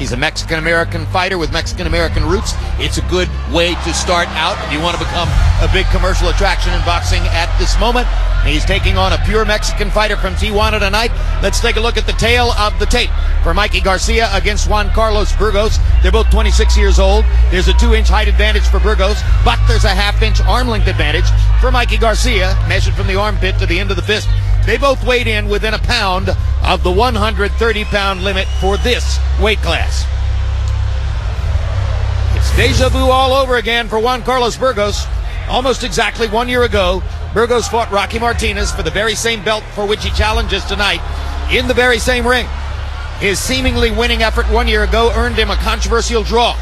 He's a Mexican-American fighter with Mexican-American roots. It's a good way to start out if you want to become a big commercial attraction in boxing at this moment. He's taking on a pure Mexican fighter from Tijuana tonight. Let's take a look at the tail of the tape for Mikey Garcia against Juan Carlos Burgos. They're both 26 years old. There's a 2-inch height advantage for Burgos, but there's a half-inch arm length advantage for Mikey Garcia, measured from the armpit to the end of the fist. They both weighed in within a pound of the 130-pound limit for this weight class. It's deja vu all over again for Juan Carlos Burgos. Almost exactly 1 year ago, Burgos fought Rocky Martinez for the very same belt for which he challenges tonight in the very same ring. His seemingly winning effort 1 year ago earned him a controversial draw.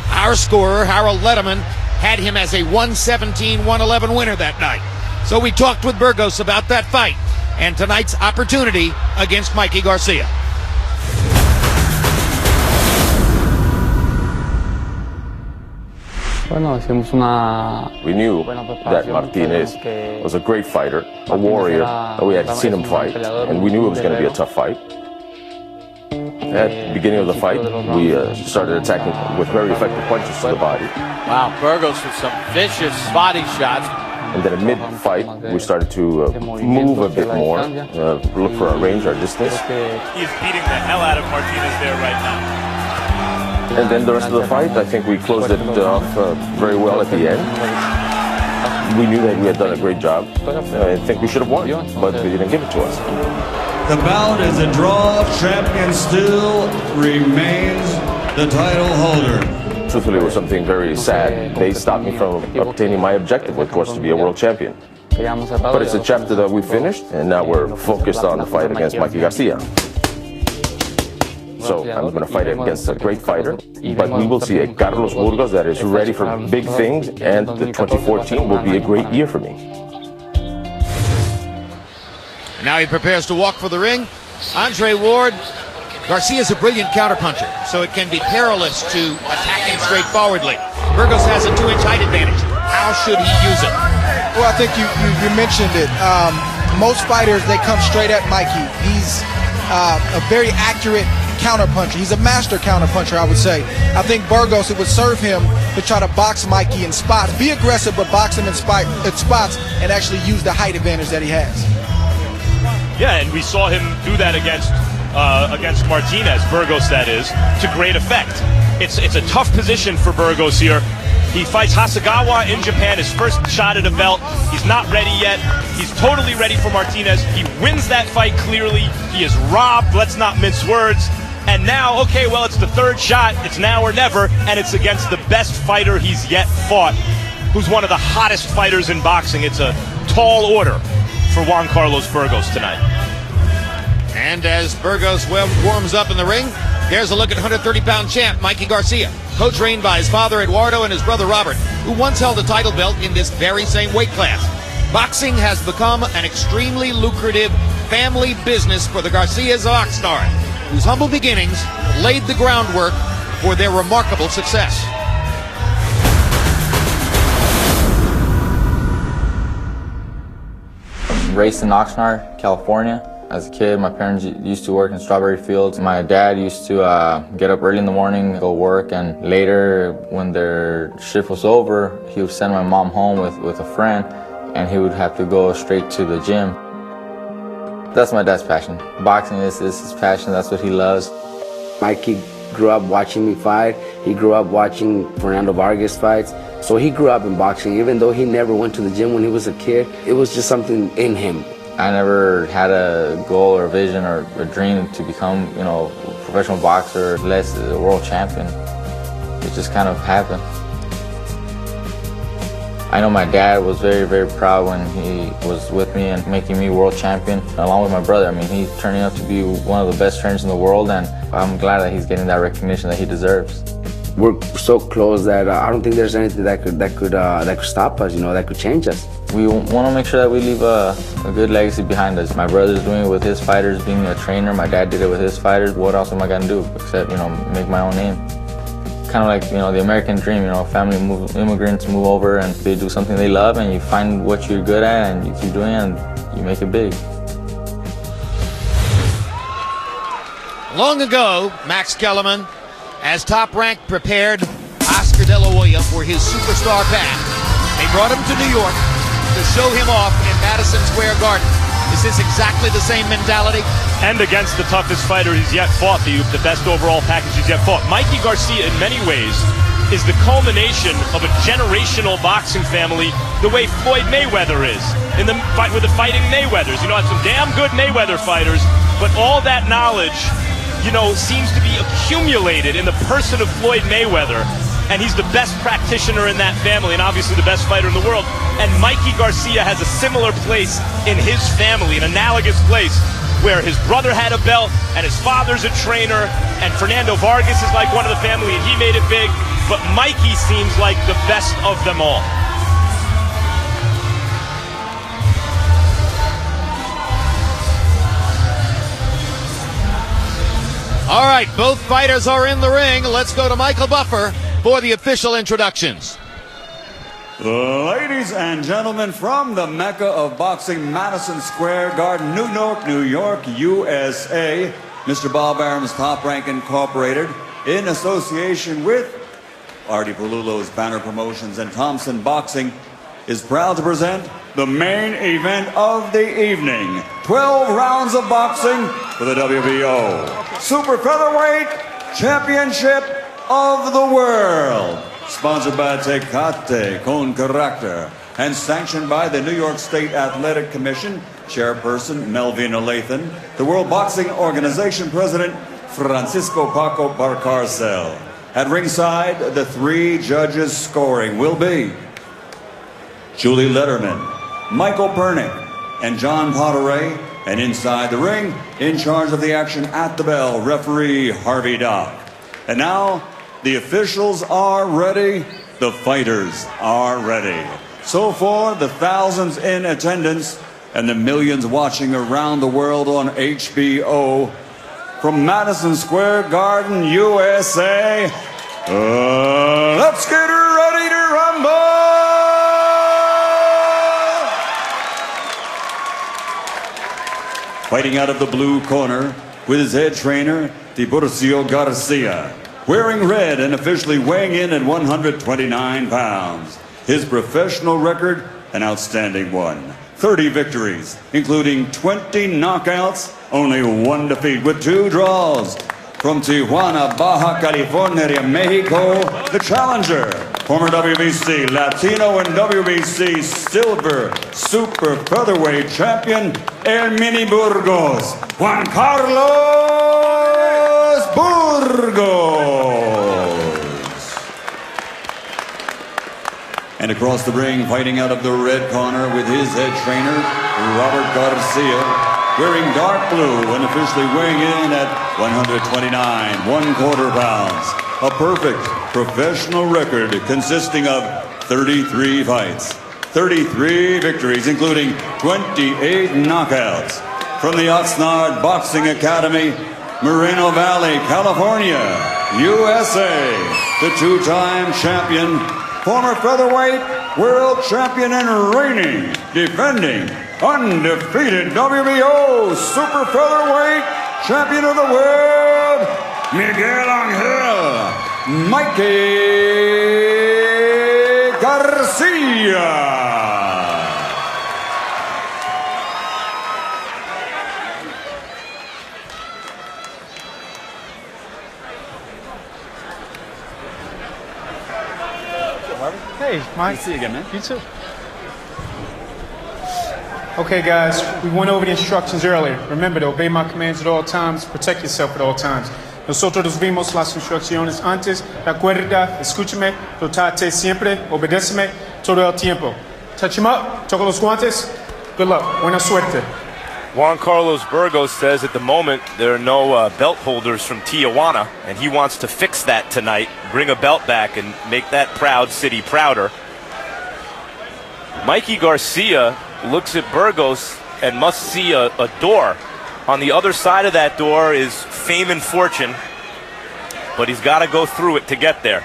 Our scorer, Harold Letterman, had him as a 117-111 winner that night. So we talked with Burgos about that fight and tonight's opportunity against Mikey Garcia. We knew that Martinez was a great fighter, a warrior, that we had seen him fight, and we knew it was going to be a tough fight. At the beginning of the fight, we started attacking with very effective punches to the body. Wow, Burgos with some vicious body shots. And then mid-fight, we started to move a bit more, look for our range, our distance. He's beating the hell out of Martinez there right now. And then the rest of the fight, I think we closed it off very well at the end. We knew that we had done a great job. I think we should have won, but they didn't give it to us. The bout is a draw. Champion still remains the title holder. Truthfully, it was something very sad. They stopped me from obtaining my objective, which was to be a world champion. But it's a chapter that we finished, and now we're focused on the fight against Mikey Garcia. So I'm going to fight against a great fighter, but we will see a Carlos Burgos that is ready for big things, and the 2014 will be a great year for me. Now he prepares to walk for the ring. Andre Ward, Garcia's a brilliant counterpuncher, so it can be perilous to attack him straightforwardly. Burgos has a 2-inch height advantage. How should he use it? Well, I think you mentioned it. Most fighters, they come straight at Mikey. He's a very accurate counterpuncher. He's a master counterpuncher, I would say. I think Burgos, it would serve him to try to box Mikey in spots. Be aggressive, but box him in spots and actually use the height advantage that he has. Yeah, and we saw him do that against Martinez, Burgos that is, to great effect. It's a tough position for Burgos here. He fights Hasegawa in Japan, his first shot at a belt. He's not ready yet. He's totally ready for Martinez. He wins that fight clearly. He is robbed, let's not mince words. And now, okay, well, it's the third shot. It's now or never, and it's against the best fighter he's yet fought, who's one of the hottest fighters in boxing. It's a tall order for Juan Carlos Burgos tonight. And as Burgos warms up in the ring, here's a look at 130-pound champ Mikey Garcia, co-trained by his father Eduardo and his brother Robert, who once held a title belt in this very same weight class. Boxing has become an extremely lucrative family business for the Garcias of Oxnard, whose humble beginnings laid the groundwork for their remarkable success. Raised in Oxnard, California. As a kid, my parents used to work in strawberry fields. My dad used to get up early in the morning, go work, and later, when their shift was over, he would send my mom home with a friend, and he would have to go straight to the gym. That's my dad's passion. Boxing is his passion. That's what he loves. Mikey grew up watching me fight. He grew up watching Fernando Vargas fights. So he grew up in boxing. Even though he never went to the gym when he was a kid, it was just something in him. I never had a goal or a vision or a dream to become, a professional boxer, less a world champion. It just kind of happened. I know my dad was very, very proud when he was with me and making me world champion, along with my brother. I mean, he's turning out to be one of the best trainers in the world, and I'm glad that he's getting that recognition that he deserves. We're so close that I don't think there's anything that could stop us, that could change us. We want to make sure that we leave a good legacy behind us. My brother's doing it with his fighters, being a trainer. My dad did it with his fighters. What else am I going to do except, make my own name? Kind of like, the American dream, immigrants move over and they do something they love, and you find what you're good at and you keep doing it and you make it big. Long ago, Max Kellerman As Top Rank prepared Oscar De La Hoya for his superstar path, they brought him to New York to show him off in Madison Square Garden. Is this exactly the same mentality? And against the toughest fighter he's yet fought, the best overall package he's yet fought. Mikey Garcia, in many ways, is the culmination of a generational boxing family, the way Floyd Mayweather is in the fight with the fighting Mayweathers. You know, some damn good Mayweather fighters, but all that knowledge, you know, seems to be accumulated in the person of Floyd Mayweather. And he's the best practitioner in that family, and obviously the best fighter in the world. And Mikey Garcia has a similar place in his family, an analogous place, where his brother had a belt, and his father's a trainer, and Fernando Vargas is like one of the family, and he made it big. But Mikey seems like the best of them all. All right, both fighters are in the ring. Let's go to Michael Buffer for the official introductions. Ladies and gentlemen, from the Mecca of boxing, Madison Square Garden, New York, USA, Mr. Bob Arum's Top Rank Incorporated, in association with Artie Perlullo's Banner Promotions and Thompson Boxing, is proud to present the main event of the evening. 12 rounds of boxing for the WBO Super Featherweight Championship of the World. Sponsored by Tecate con Character and sanctioned by the New York State Athletic Commission, Chairperson Melvina Lathan, the World Boxing Organization President Francisco Paco Barcarcel. At ringside, the three judges scoring will be Julie Letterman, Michael Pernick, and John Potteray. And inside the ring, in charge of the action at the bell, referee Harvey Dock. And now, the officials are ready, the fighters are ready. So for the thousands in attendance and the millions watching around the world on HBO, from Madison Square Garden, USA, let's get ready to rumble! Fighting out of the blue corner with his head trainer, Tiburcio Garcia. Wearing red and officially weighing in at 129 pounds. His professional record, an outstanding one. 30 victories, including 20 knockouts, only one defeat with 2 draws. From Tijuana, Baja California, Mexico, the challenger, former WBC Latino and WBC Silver Super Featherweight Champion, El Mini Burgos, Juan Carlos Burgos. And across the ring, fighting out of the red corner with his head trainer, Robert Garcia, wearing dark blue and officially weighing in at 129 1/4 pounds. A perfect professional record consisting of 33 fights, 33 victories, including 28 knockouts. From the Oxnard Boxing Academy, Moreno Valley, California, USA, the 2-time champion, former featherweight world champion and reigning, defending, undefeated WBO Super Featherweight Champion of the World, Miguel Angel Mikey Garcia. Hey, Mike. Good to see you again, man. You too. Okay, guys, we went over the instructions earlier. Remember to obey my commands at all times, protect yourself at all times. Nosotros vimos las instrucciones antes. Recuerda, escúchame, tratate siempre, obedéceme todo el tiempo. Touch him up, toca los guantes. Good luck, buena suerte. Juan Carlos Burgos says at the moment there are no belt holders from Tijuana, and he wants to fix that tonight, bring a belt back and make that proud city prouder. Mikey Garcia looks at Burgos and must see a door. On the other side of that door is fame and fortune, but he's got to go through it to get there.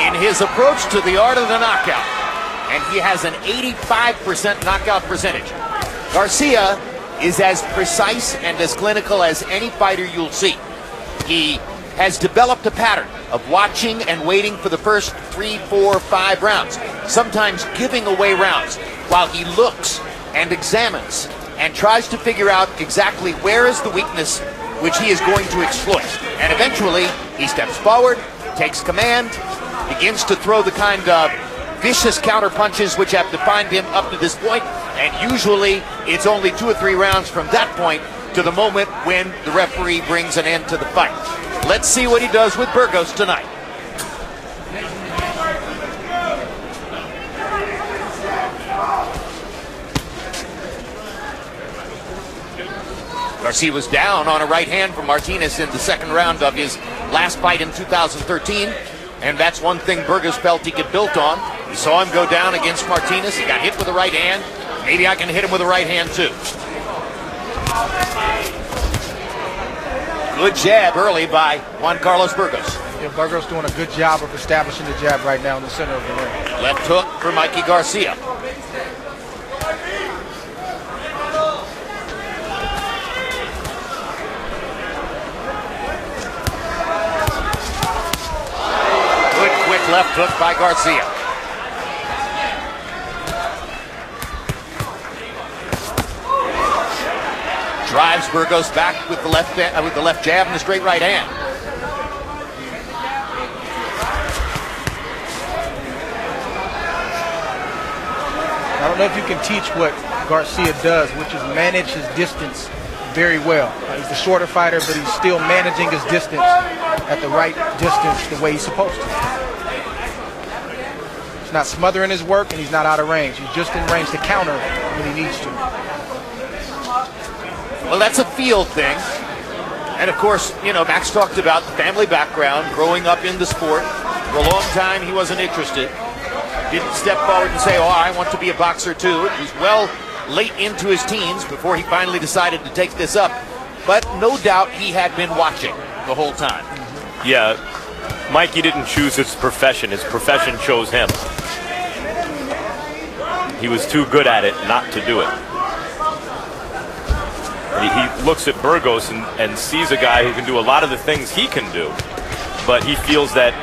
In his approach to the art of the knockout, and he has an 85% knockout percentage. Garcia is as precise and as clinical as any fighter you'll see. He has developed a pattern of watching and waiting for the first 3, 4, 5 rounds, sometimes giving away rounds, while he looks and examines and tries to figure out exactly where is the weakness which he is going to exploit. And eventually, he steps forward, takes command, begins to throw the kind of vicious counter punches which have defined him up to this point, and usually it's only 2 or 3 rounds from that point to the moment when the referee brings an end to the fight. Let's see what he does with Burgos tonight. Garcia was down on a right hand from Martinez in the second round of his last fight in 2013, and that's one thing Burgos felt he could build on. He saw him go down against Martinez. He got hit with a right hand. Maybe I can hit him with a right hand too. Good jab early by Juan Carlos Burgos. Yeah, Burgos doing a good job of establishing the jab right now in the center of the ring. Left hook for Mikey Garcia. Good quick left hook by Garcia. Drives Burgos back with the left jab and the straight right hand. I don't know if you can teach what Garcia does, which is manage his distance very well. He's the shorter fighter, but he's still managing his distance at the right distance the way he's supposed to. He's not smothering his work, and he's not out of range. He's just in range to counter when he needs to. Well, that's a field thing. And of course, you know, Max talked about the family background, growing up in the sport. For a long time, he wasn't interested. Didn't step forward and say, oh, I want to be a boxer too. It was well late into his teens before he finally decided to take this up. But no doubt he had been watching the whole time. Yeah, Mikey didn't choose his profession chose him. He was too good at it not to do it. He looks at Burgos and sees a guy who can do a lot of the things he can do, but he feels that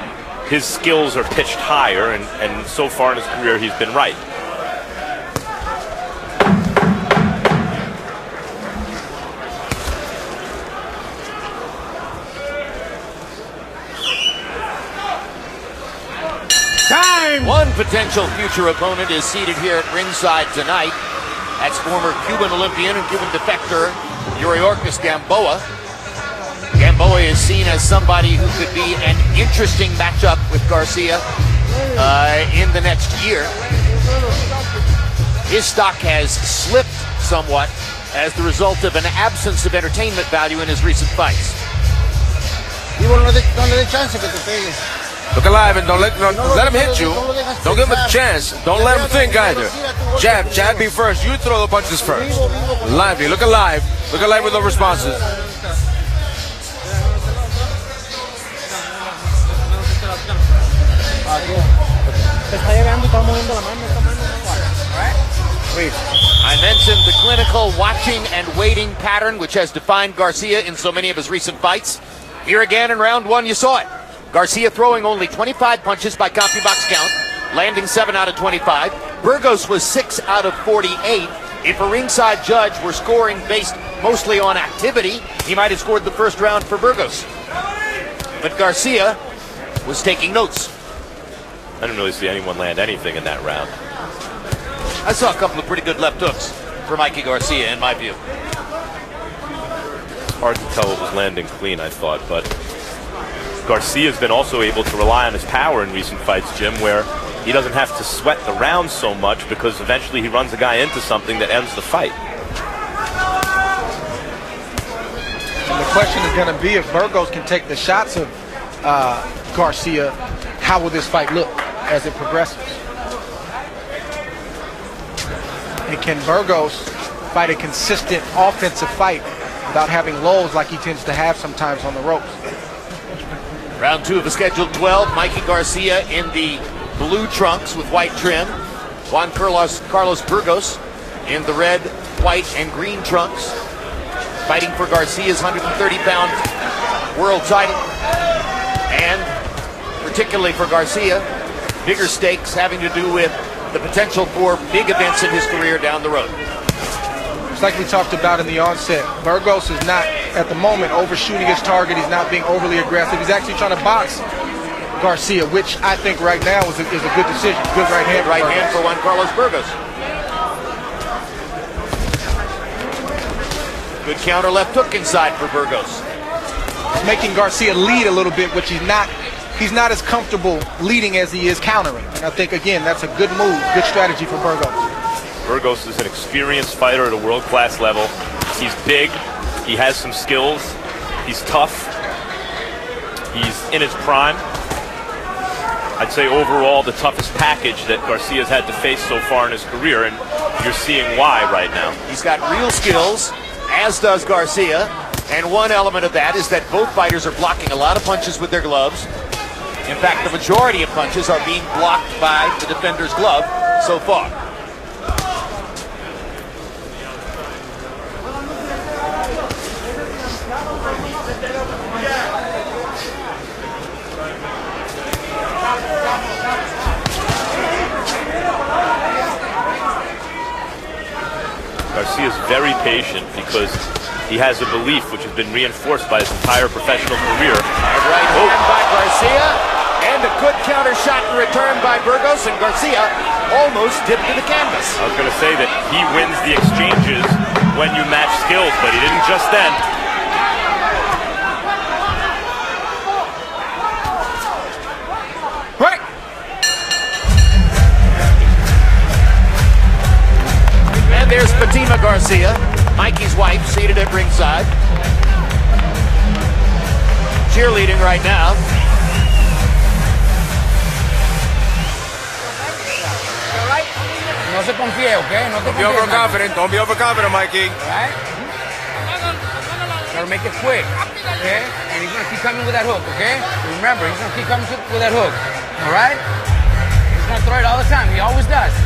his skills are pitched higher, and so far in his career he's been right. Time! One potential future opponent is seated here at ringside tonight. That's former Cuban Olympian and Cuban defector Yuriorkis Gamboa. Gamboa is seen as somebody who could be an interesting matchup with Garcia in the next year. His stock has slipped somewhat as the result of an absence of entertainment value in his recent fights. Look alive and don't let him hit you. Don't give him a chance. Don't let him think either. Jab me first. You throw the punches first. Lively. Look alive. Look alive with no responses. I mentioned the clinical watching and waiting pattern which has defined Garcia in so many of his recent fights. Here again in round 1 you saw it. Garcia throwing only 25 punches by CompuBox count, landing 7 out of 25. Burgos was 6 out of 48. If a ringside judge were scoring based mostly on activity, he might have scored the first round for Burgos. But Garcia was taking notes. I didn't really see anyone land anything in that round. I saw a couple of pretty good left hooks for Mikey Garcia, in my view. It's hard to tell what was landing clean, I thought, but Garcia's been also able to rely on his power in recent fights, Jim, where he doesn't have to sweat the rounds so much because eventually he runs a guy into something that ends the fight. And the question is going to be, if Burgos can take the shots of Garcia, how will this fight look as it progresses? And can Burgos fight a consistent offensive fight without having lulls like he tends to have sometimes on the ropes? Round 2 of the scheduled 12, Mikey Garcia in the blue trunks with white trim. Juan Carlos Burgos in the red white and green trunks, fighting for Garcia's 130-pound world title, and particularly for Garcia, bigger stakes having to do with the potential for big events in his career down the road. It's like we talked about in the onset. Burgos is not, at the moment, overshooting his target. He's not being overly aggressive. He's actually trying to box Garcia, which I think right now is a good decision. Good right hand. Right hand for Juan Burgos. Good counter left hook inside for Burgos. It's making Garcia lead a little bit, which he's not as comfortable leading as he is countering. And I think, again, that's a good move, good strategy for Burgos. Burgos is an experienced fighter at a world-class level. He's big. He has some skills. He's tough. He's in his prime. I'd say overall the toughest package that Garcia's had to face so far in his career, and you're seeing why right now. He's got real skills, as does Garcia, and one element of that is that both fighters are blocking a lot of punches with their gloves. In fact, the majority of punches are being blocked by the defender's glove so far. Garcia's very patient because he has a belief which has been reinforced by his entire professional career. And right hand by Garcia, and a good counter shot in return by Burgos, and Garcia almost dipped to the canvas. I was going to say that he wins the exchanges when you match skills, but he didn't just then. Right. And there's Fatima Garcia, Mikey's wife, seated at ringside. Cheerleading right now. No se confíe, okay? No te Don't be overconfident. Don't be overconfident, Mikey. Right? Gotta make it quick, okay? And he's gonna keep coming with that hook, okay? Remember, he's gonna keep coming with that hook, all right? He's gonna throw it all the time. He always does.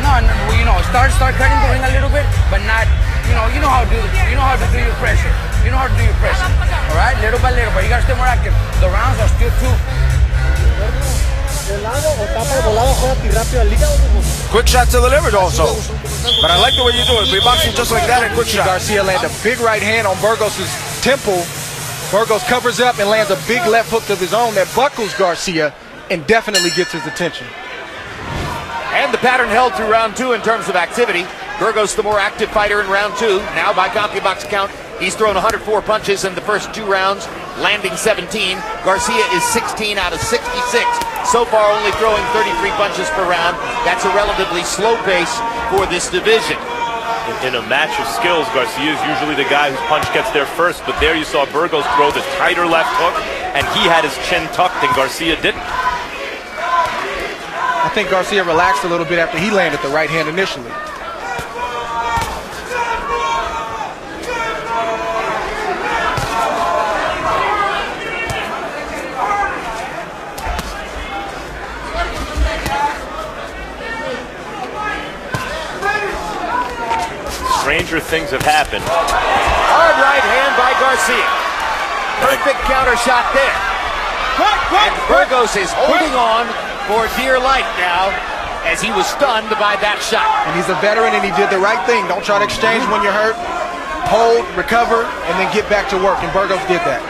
No, well, you know, start cutting the ring a little bit, but not, you know how to do your pressure. You know how to do your pressure, all right? Little by little, but you gotta stay more active. The rounds are still too. Quick shot to the liver also. But I like the way you do it. Be boxing just like that and quick shot. Garcia lands a big right hand on Burgos' temple. Burgos covers up and lands a big left hook of his own that buckles Garcia and definitely gets his attention. And the pattern held through round two in terms of activity. Burgos, the more active fighter in round two. Now by CompuBox count, he's thrown 104 punches in the first two rounds, landing 17. Garcia is 16 out of 66. So far only throwing 33 punches per round. That's a relatively slow pace for this division. In a match of skills, Garcia is usually the guy whose punch gets there first, but there you saw Burgos throw the tighter left hook, and he had his chin tucked and Garcia didn't. I think Garcia relaxed a little bit after he landed the right hand initially. Stranger things have happened. Hard right hand by Garcia. Perfect counter shot there. And Burgos is holding on for dear life now as he was stunned by that shot. And he's a veteran and he did the right thing. Don't try to exchange when you're hurt. Hold, recover, and then get back to work. And Burgos did that.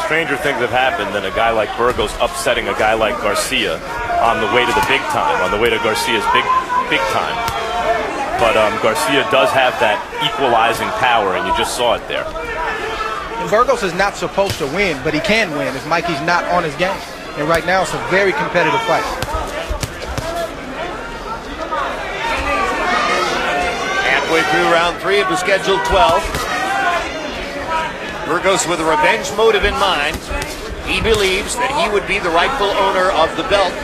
Stranger things have happened than a guy like Burgos upsetting a guy like Garcia on the way to the big time, on the way to Garcia's big time. But Garcia does have that equalizing power, and you just saw it there. And Burgos is not supposed to win, but he can win if Mikey's not on his game. And right now, it's a very competitive fight. Halfway through round three of the scheduled 12. Burgos with a revenge motive in mind. He believes that he would be the rightful owner of the belt,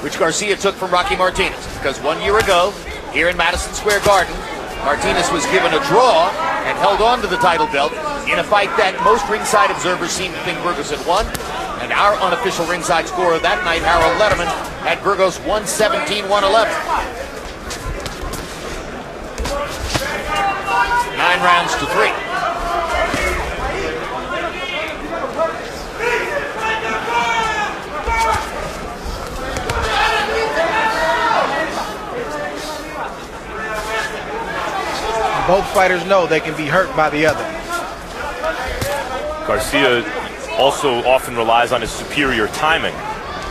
which Garcia took from Rocky Martinez. Because 1 year ago, here in Madison Square Garden, Martinez was given a draw and held on to the title belt in a fight that most ringside observers seemed to think Burgos had won. And our unofficial ringside scorer that night, Harold Letterman, had Burgos 117-111. 9 rounds to 3. Both fighters know they can be hurt by the other. Garcia also often relies on his superior timing,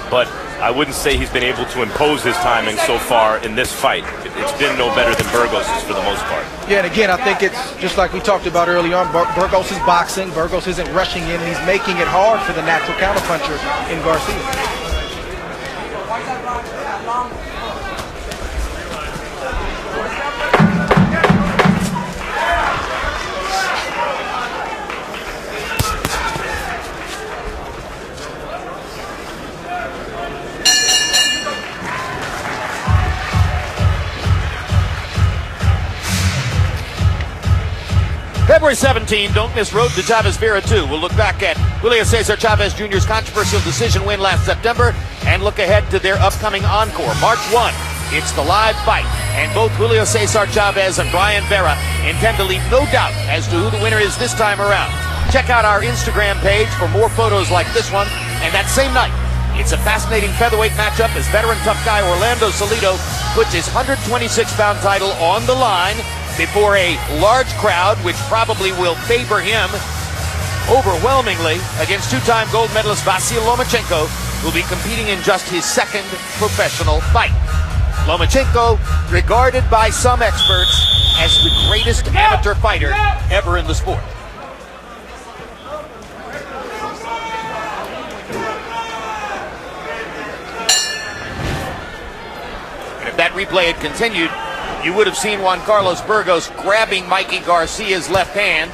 but I wouldn't say he's been able to impose his timing so far in this fight. It's been no better than Burgos' for the most part. Yeah, and again, I think it's just like we talked about early on. Burgos is boxing. Burgos isn't rushing in. He's making it hard for the natural counterpuncher in Garcia. February 17, don't miss Road to Chavez Vera 2. We'll look back at Julio Cesar Chavez Jr.'s controversial decision win last September and look ahead to their upcoming encore. March 1, it's the live fight, and both Julio Cesar Chavez and Brian Vera intend to leave no doubt as to who the winner is this time around. Check out our Instagram page for more photos like this one, and that same night, it's a fascinating featherweight matchup as veteran tough guy Orlando Salido puts his 126-pound title on the line before a large crowd, which probably will favor him overwhelmingly against two-time gold medalist Vasyl Lomachenko, who will be competing in just his second professional fight. Lomachenko, regarded by some experts as the greatest amateur fighter ever in the sport. And if that replay had continued, you would have seen Juan Carlos Burgos grabbing Mikey Garcia's left hand,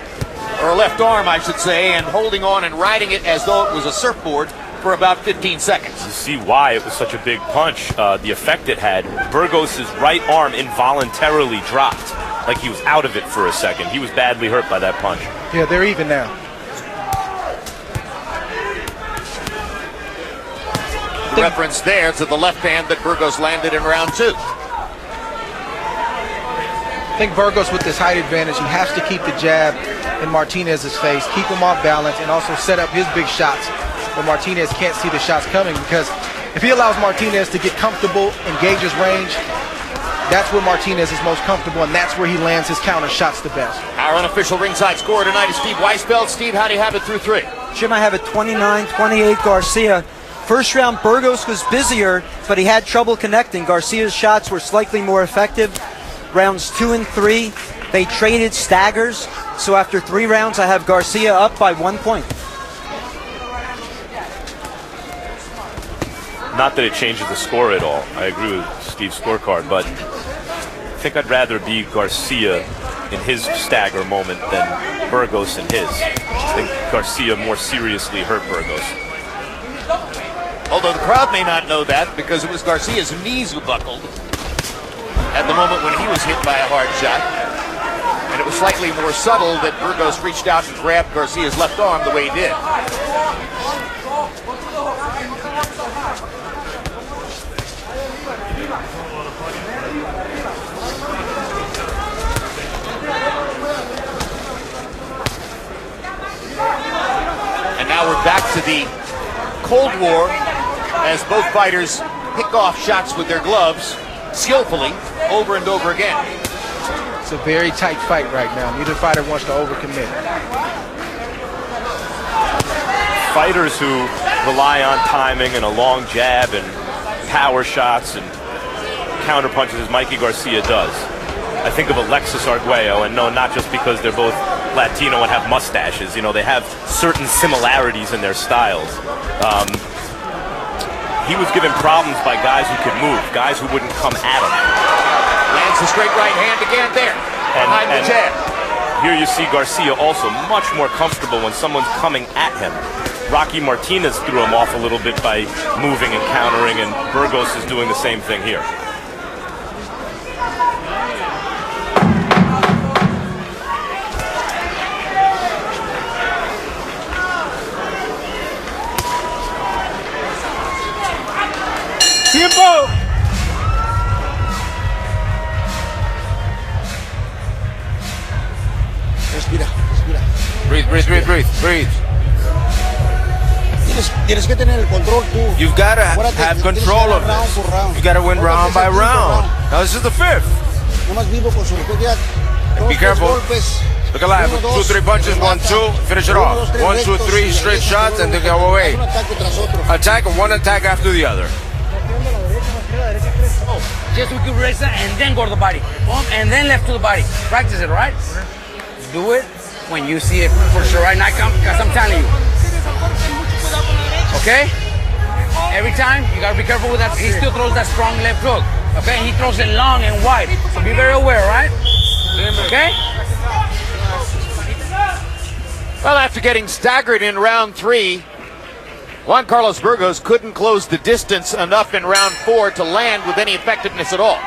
or left arm, I should say, and holding on and riding it as though it was a surfboard for about 15 seconds. You see why it was such a big punch, the effect it had. Burgos' right arm involuntarily dropped, like he was out of it for a second. He was badly hurt by that punch. Yeah, they're even now. The reference there to the left hand that Burgos landed in round 2. I think Burgos, with this height advantage, he has to keep the jab in Martinez's face, keep him off balance, and also set up his big shots where Martinez can't see the shots coming, because if he allows Martinez to get comfortable, engage his range, that's where Martinez is most comfortable, and that's where he lands his counter shots the best. Our unofficial ringside scorer tonight is Steve Weisfeld. Steve, how do you have it through 3? Jim, I have it 29-28 Garcia. First round, Burgos was busier, but he had trouble connecting. Garcia's shots were slightly more effective. Rounds 2 and 3, they traded staggers. So after 3 rounds, I have Garcia up by 1 point. Not that it changes the score at all. I agree with Steve's scorecard, but I think I'd rather be Garcia in his stagger moment than Burgos in his. I think Garcia more seriously hurt Burgos. Although the crowd may not know that, because it was Garcia's knees who buckled at the moment when he was hit by a hard shot. And it was slightly more subtle that Burgos reached out and grabbed Garcia's left arm the way he did. And now we're back to the Cold War as both fighters pick off shots with their gloves skillfully over and over again. It's a very tight fight right now. Neither fighter wants to overcommit. Fighters who rely on timing and a long jab and power shots and counter punches as Mikey Garcia does. I think of Alexis Arguello, and no, not just because they're both Latino and have mustaches. You know, they have certain similarities in their styles. He was given problems by guys who could move, guys who wouldn't come at him. Lands a straight right hand again there, behind the jab. Here you see Garcia also much more comfortable when someone's coming at him. Rocky Martinez threw him off a little bit by moving and countering, and Burgos is doing the same thing here. Tiempo! Breathe, breathe, breathe, breathe, breathe. Tienes que tener el control tú. You've got to have control of this. You've got to win round by round. Now this is the fifth. Be careful. Look alive. 2, 3 punches. 1, 2. Finish it off. 1, 2, 3 straight shots and then go away. Attack one attack after the other. Just we could raise it and then go to the body. Boom, and then left to the body. Practice it, right? Do it when you see it for sure. Right now, because I'm telling you. Okay? Every time, you gotta be careful with that. He still throws that strong left hook. Okay? He throws it long and wide. So be very aware, right? Okay? Well, after getting staggered in round 3, Juan Carlos Burgos couldn't close the distance enough in round 4 to land with any effectiveness at all.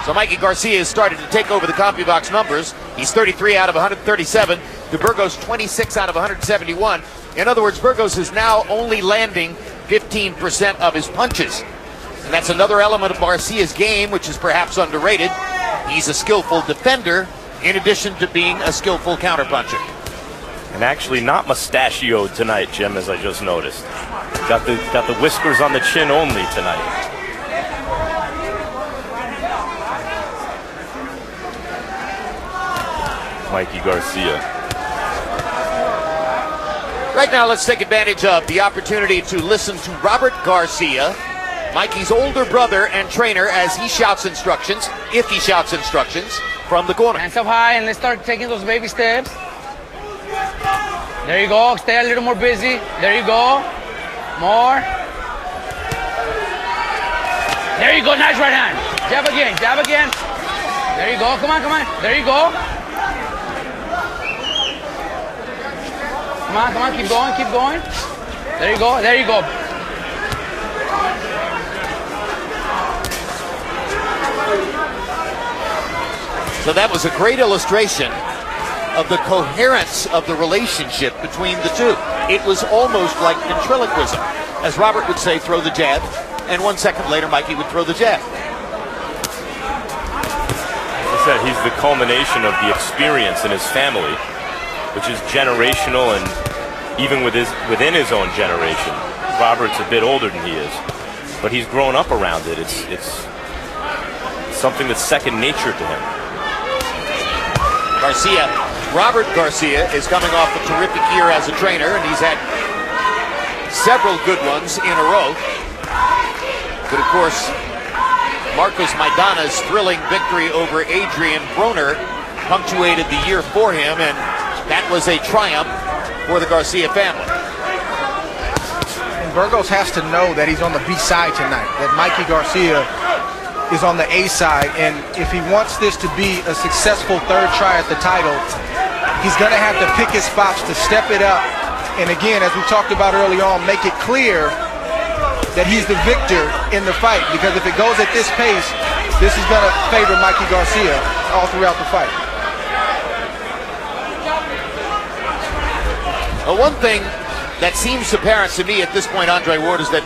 So Mikey Garcia has started to take over the CompuBox numbers. He's 33 out of 137 to Burgos 26 out of 171. In other words, Burgos is now only landing 15% of his punches. And that's another element of Garcia's game, which is perhaps underrated. He's a skillful defender in addition to being a skillful counterpuncher. And actually not mustachioed tonight, Jim, as I just noticed. Got the whiskers on the chin only tonight. Mikey Garcia. Right now, let's take advantage of the opportunity to listen to Robert Garcia, Mikey's older brother and trainer, as he shouts instructions, if he shouts instructions, from the corner. Hands up high and let's start taking those baby steps. There you go. Stay a little more busy. There you go. More. There you go. Nice right hand. Jab again. Jab again. There you go. Come on, come on. There you go. Come on, come on. Keep going. Keep going. There you go. There you go. So that was a great illustration of the coherence of the relationship between the two. It was almost like ventriloquism. As Robert would say, throw the jab, and 1 second later, Mikey would throw the jab. As I said, he's the culmination of the experience in his family, which is generational, and even within his own generation. Robert's a bit older than he is, but he's grown up around it. It's something that's second nature to him. Robert Garcia is coming off a terrific year as a trainer, and he's had several good ones in a row. But of course, Marcos Maidana's thrilling victory over Adrian Broner punctuated the year for him, and that was a triumph for the Garcia family. And Burgos has to know that he's on the B side tonight, that Mikey Garcia is on the A side, and if he wants this to be a successful third try at the title, he's going to have to pick his spots to step it up. And again, as we talked about early on, make it clear that he's the victor in the fight, because if it goes at this pace, this is going to favor Mikey Garcia all throughout the fight. Well, one thing that seems apparent to me at this point, Andre Ward, is that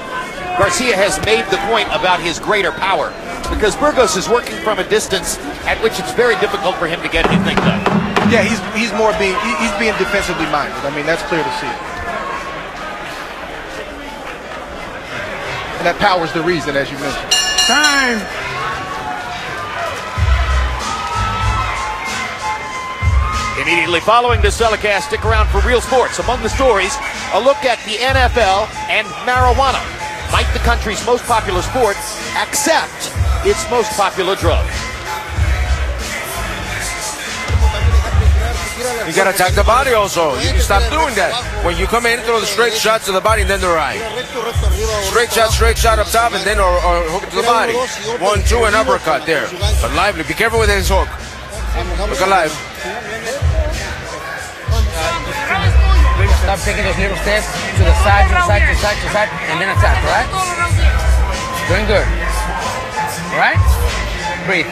Garcia has made the point about his greater power, because Burgos is working from a distance at which it's very difficult for him to get anything done. Yeah, he's being defensively minded. I mean, that's clear to see. And that power's the reason, as you mentioned. Time. Immediately following this telecast, stick around for Real Sports. Among the stories, a look at the NFL and marijuana. Might the country's most popular sport accept its most popular drug? You gotta attack the body also. You can stop doing that. When you come in, throw the straight shots to the body and then the right. Straight shot up top and then or hook to the body. 1, 2, and uppercut there. But lively. Be careful with his hook. Look alive. Stop taking those little steps to the side, to the side, to the side, to the side, and then attack, right? Doing good. Right? Breathe.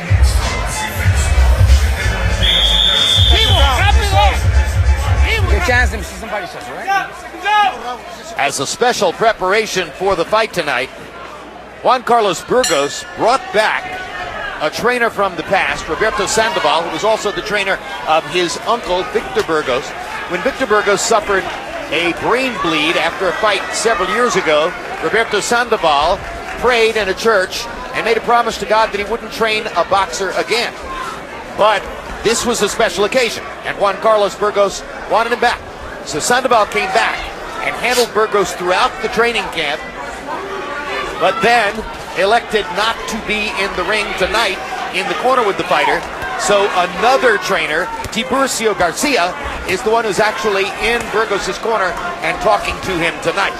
Good chance to see somebody shot, right? As a special preparation for the fight tonight, Juan Carlos Burgos brought back a trainer from the past, Roberto Sandoval, who was also the trainer of his uncle, Victor Burgos. when Victor Burgos suffered a brain bleed after a fight several years ago, Roberto Sandoval prayed in a church and made a promise to God that he wouldn't train a boxer again. But this was a special occasion, and Juan Carlos Burgos wanted him back. So Sandoval came back and handled Burgos throughout the training camp, but then elected not to be in the ring tonight in the corner with the fighter. So another trainer, Tiburcio Garcia, is the one who's actually in Burgos' corner and talking to him tonight.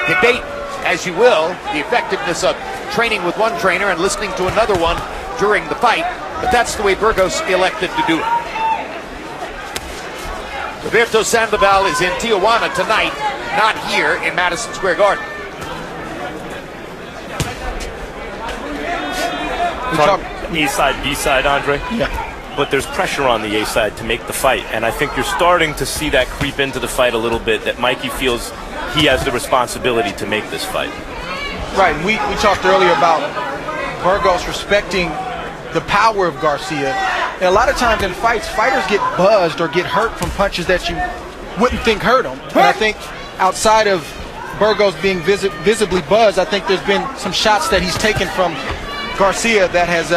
Debate, as you will, the effectiveness of training with one trainer and listening to another one during the fight, but that's the way Burgos elected to do it. Roberto Sandoval is in Tijuana tonight, not here in Madison Square Garden. A side, B side, Andre. Yeah. But there's pressure on the A side to make the fight, and I think you're starting to see that creep into the fight a little bit, that Mikey feels he has the responsibility to make this fight. Right, we talked earlier about Burgos respecting the power of Garcia. And a lot of times in fights, fighters get buzzed or get hurt from punches that you wouldn't think hurt them. And I think outside of Burgos being visibly buzzed, I think there's been some shots that he's taken from Garcia that has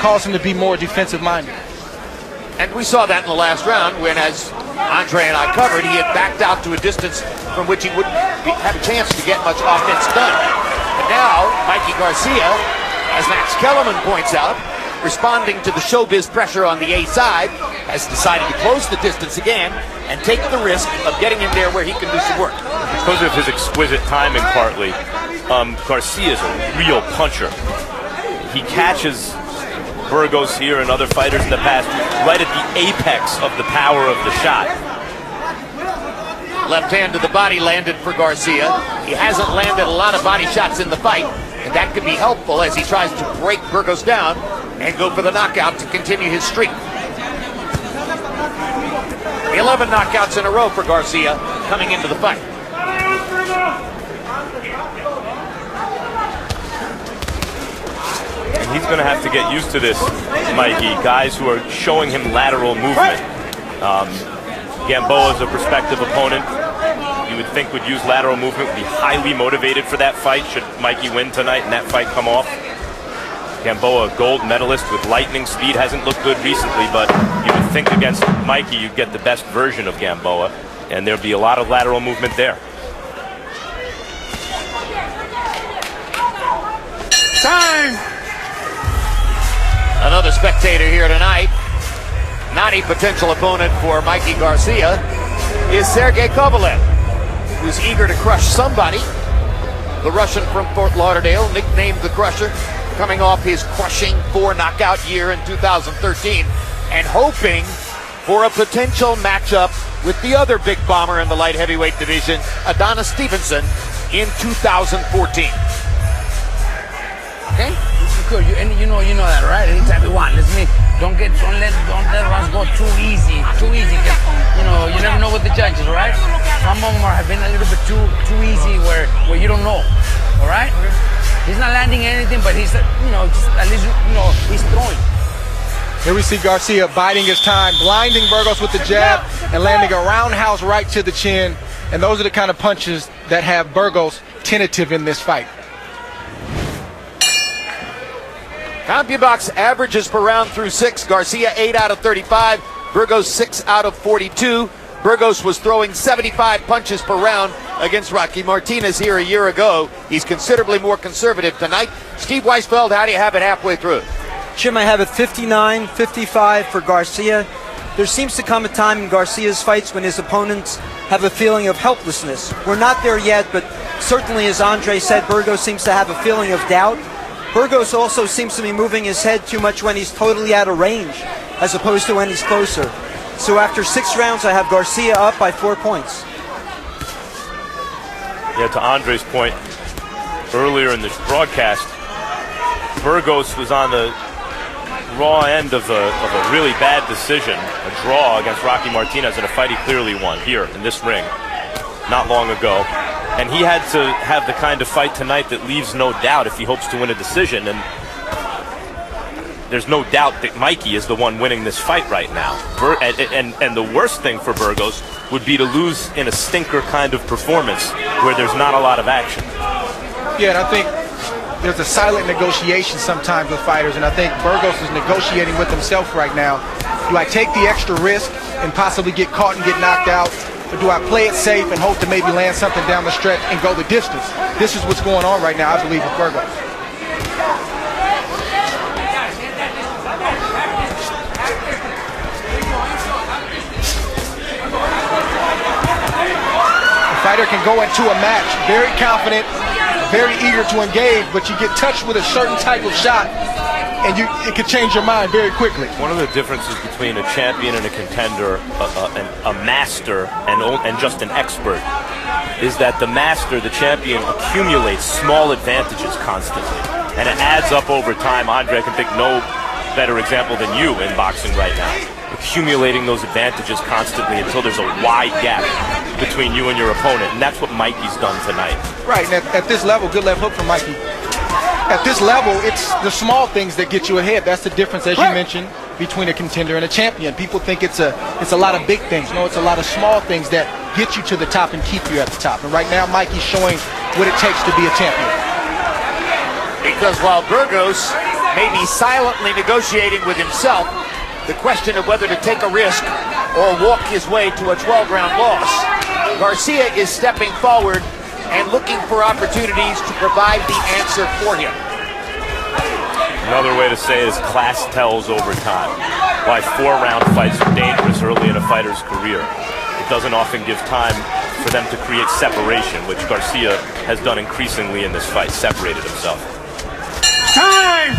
caused him to be more defensive-minded. And we saw that in the last round when, as Andre and I covered, he had backed out to a distance from which he wouldn't have a chance to get much offense done. But now, Mikey Garcia, as Max Kellerman points out, responding to the showbiz pressure on the A side, has decided to close the distance again and take the risk of getting him there where he can do some work. Because of his exquisite timing, partly, Garcia is a real puncher. He catches Burgos here and other fighters in the past right at the apex of the power of the shot. Left hand to the body landed for Garcia. He hasn't landed a lot of body shots in the fight, and that could be helpful as he tries to break Burgos down and go for the knockout to continue his streak. 11 knockouts in a row for Garcia coming into the fight. And he's going to have to get used to this, Mikey. Guys who are showing him lateral movement. Gamboa is a prospective opponent. You would think would use lateral movement, would be highly motivated for that fight should Mikey win tonight and that fight come off. Gamboa, gold medalist with lightning speed, hasn't looked good recently, but you would think against Mikey you'd get the best version of Gamboa, and there'd be a lot of lateral movement there. Time! Another spectator here tonight, not a potential opponent for Mikey Garcia, is Sergey Kovalev, who's eager to crush somebody. The Russian from Fort Lauderdale, nicknamed the Crusher, coming off his crushing 4-knockout year in 2013 and hoping for a potential matchup with the other big bomber in the light heavyweight division, Adonis Stevenson, in 2014. Okay? Good. You know that, right? Anytime you want. Listen, don't let us go too easy. Too easy. You never know with the judges, right? Some of them have been a little bit too easy where you don't know. All right? He's not landing anything, but he's, just at least, he's throwing. Here we see Garcia biding his time, blinding Burgos with the jab and landing a roundhouse right to the chin. And those are the kind of punches that have Burgos tentative in this fight. CompuBox averages per round through 6. Garcia 8 out of 35. Burgos 6 out of 42. Burgos was throwing 75 punches per round against Rocky Martinez here a year ago. He's considerably more conservative tonight. Steve Weisfeld, how do you have it halfway through? Jim, I have it 59-55 for Garcia. There seems to come a time in Garcia's fights when his opponents have a feeling of helplessness. We're not there yet, but certainly, as Andre said, Burgos seems to have a feeling of doubt. Burgos also seems to be moving his head too much when he's totally out of range, as opposed to when he's closer. So after 6 rounds, I have Garcia up by 4 points. Yeah, to Andre's point, earlier in this broadcast, Burgos was on the raw end of a really bad decision, a draw against Rocky Martinez in a fight he clearly won here in this ring not long ago. And he had to have the kind of fight tonight that leaves no doubt if he hopes to win a decision. And there's no doubt that Mikey is the one winning this fight right now. And the worst thing for Burgos would be to lose in a stinker kind of performance where there's not a lot of action. Yeah, and I think there's a silent negotiation sometimes with fighters, and I think Burgos is negotiating with himself right now. Do I take the extra risk and possibly get caught and get knocked out, or do I play it safe and hope to maybe land something down the stretch and go the distance? This is what's going on right now, I believe, with Burgos. The fighter can go into a match very confident, very eager to engage, but you get touched with a certain type of shot and it could change your mind very quickly. One of the differences between a champion and a contender, a master and just an expert, is that the master, the champion, accumulates small advantages constantly, and it adds up over time. Andre, I can think no better example than you in boxing right now, accumulating those advantages constantly until there's a wide gap between you and your opponent, and that's what Mikey's done tonight. Right, and at this level, good left hook from Mikey. At this level, it's the small things that get you ahead. That's the difference, as you mentioned, between a contender and a champion. People think it's a lot of big things. No, it's a lot of small things that get you to the top and keep you at the top. And right now, Mikey's showing what it takes to be a champion. Because while Burgos may be silently negotiating with himself, the question of whether to take a risk or walk his way to a 12-round loss, Garcia is stepping forward and looking for opportunities to provide the answer for him. Another way to say it is class tells over time. Why 4-round fights are dangerous early in a fighter's career. It doesn't often give time for them to create separation, which Garcia has done increasingly in this fight, separated himself. Time!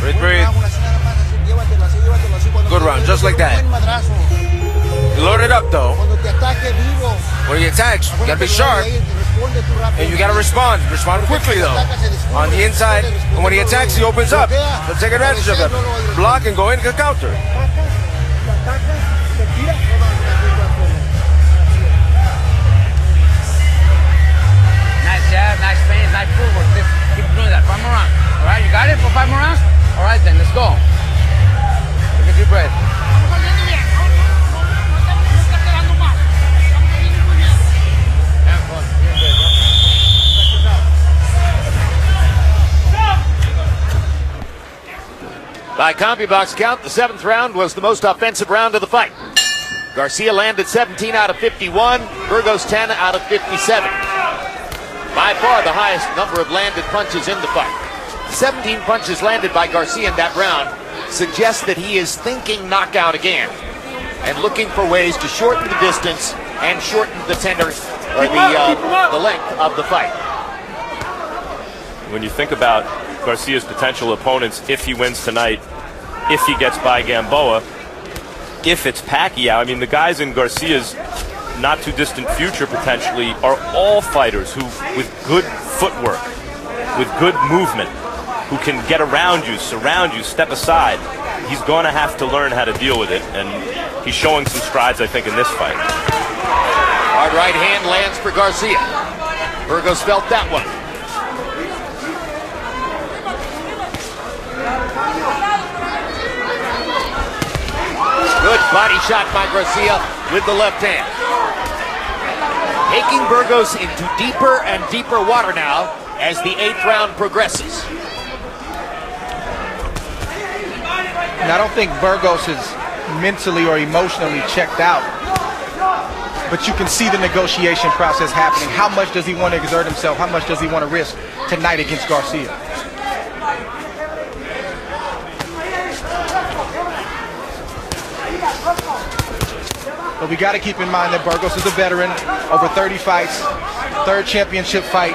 Breathe, breathe. Good round, just like that. Load it up, though. When he attacks, you gotta be sharp. And you gotta respond. Respond quickly, though. On the inside, and when he attacks, he opens up. So take advantage of that. Block and go in, counter. Nice jab, nice feints, nice footwork. Keep doing that. 5 more rounds. All right, you got it for 5 more rounds? All right, then, let's go. Take a deep breath. By CompuBox count, the 7th round was the most offensive round of the fight. Garcia landed 17 out of 51, Burgos 10 out of 57. By far the highest number of landed punches in the fight. 17 punches landed by Garcia in that round suggests that he is thinking knockout again and looking for ways to shorten the distance and shorten the the length of the fight. When you think about Garcia's potential opponents, if he wins tonight, if he gets by Gamboa, if it's Pacquiao, I mean, the guys in Garcia's not too distant future potentially are all fighters who, with good footwork, with good movement, who can get around you, surround you, step aside. He's going to have to learn how to deal with it, and he's showing some strides, I think, in this fight. Hard right hand lands for Garcia. Burgos felt that one. Good body shot by Garcia with the left hand. Taking Burgos into deeper and deeper water now as the 8th round progresses. And I don't think Burgos is mentally or emotionally checked out. But you can see the negotiation process happening. How much does he want to exert himself? How much does he want to risk tonight against Garcia? But we got to keep in mind that Burgos is a veteran, over 30 fights, 3rd championship fight.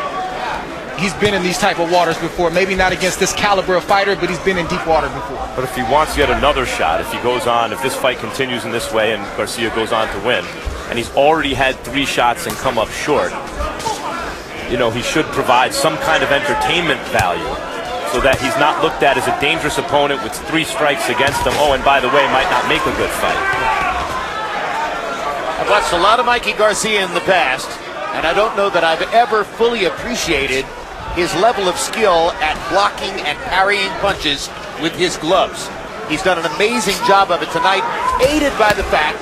He's been in these type of waters before. Maybe not against this caliber of fighter, but he's been in deep water before. But if he wants yet another shot, if he goes on, if this fight continues in this way and Garcia goes on to win, and he's already had 3 shots and come up short, you know, he should provide some kind of entertainment value so that he's not looked at as a dangerous opponent with 3 strikes against him. Oh, and by the way, might not make a good fight. I I've watched a lot of Mikey Garcia in the past, and I don't know that I've ever fully appreciated his level of skill at blocking and parrying punches with his gloves. He's done an amazing job of it tonight, aided by the fact